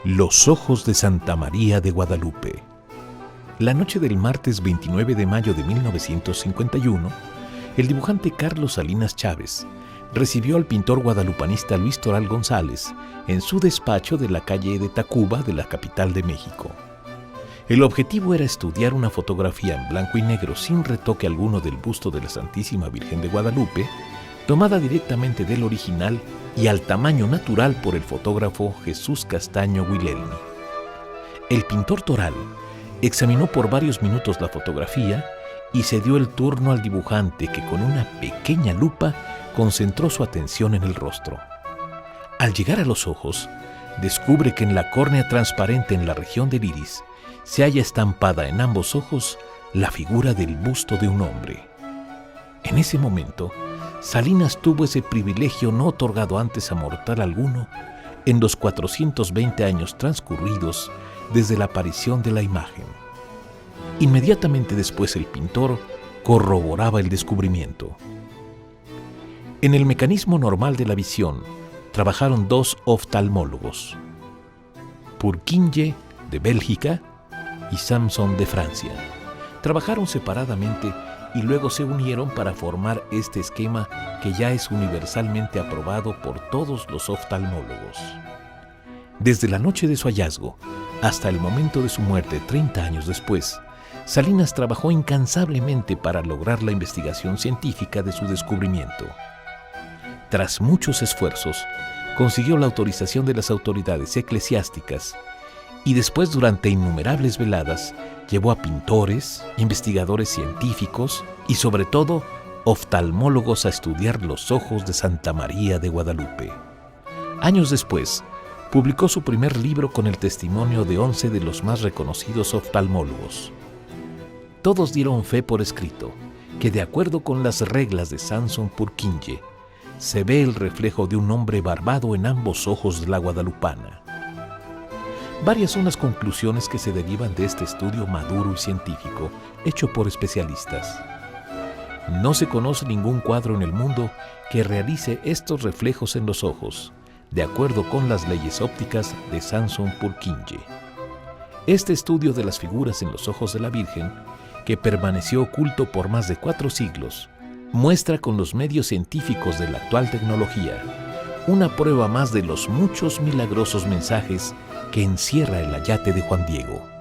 Los ojos de Santa María de Guadalupe. La noche del martes 29 de mayo de 1951, el dibujante Carlos Salinas Chávez recibió al pintor guadalupanista Luis Toral González en su despacho de la calle de Tacuba de la capital de México. El objetivo era estudiar una fotografía en blanco y negro sin retoque alguno del busto de la Santísima Virgen de Guadalupe, tomada directamente del original y al tamaño natural por el fotógrafo Jesús Castaño Guilelmi. El pintor Toral examinó por varios minutos la fotografía y se dio el turno al dibujante, que con una pequeña lupa concentró su atención en el rostro. Al llegar a los ojos, descubre que en la córnea transparente en la región del iris se halla estampada en ambos ojos la figura del busto de un hombre. En ese momento, Salinas tuvo ese privilegio no otorgado antes a mortal alguno en los 420 años transcurridos desde la aparición de la imagen. Inmediatamente después el pintor corroboraba el descubrimiento. En el mecanismo normal de la visión trabajaron dos oftalmólogos, Purkinje de Bélgica y Samson de Francia. Trabajaron separadamente y luego se unieron para formar este esquema que ya es universalmente aprobado por todos los oftalmólogos. Desde la noche de su hallazgo hasta el momento de su muerte 30 años después, Salinas trabajó incansablemente para lograr la investigación científica de su descubrimiento. Tras muchos esfuerzos, consiguió la autorización de las autoridades eclesiásticas y después, durante innumerables veladas, llevó a pintores, investigadores científicos y, sobre todo, oftalmólogos a estudiar los ojos de Santa María de Guadalupe. Años después, publicó su primer libro con el testimonio de 11 de los más reconocidos oftalmólogos. Todos dieron fe por escrito que, de acuerdo con las reglas de Samson Purkinje, se ve el reflejo de un hombre barbado en ambos ojos de la guadalupana. Varias son las conclusiones que se derivan de este estudio maduro y científico, hecho por especialistas. No se conoce ningún cuadro en el mundo que realice estos reflejos en los ojos, de acuerdo con las leyes ópticas de Samson Purkinje. Este estudio de las figuras en los ojos de la Virgen, que permaneció oculto por más de 4 siglos, muestra con los medios científicos de la actual tecnología una prueba más de los muchos milagrosos mensajes que encierra el ayate de Juan Diego.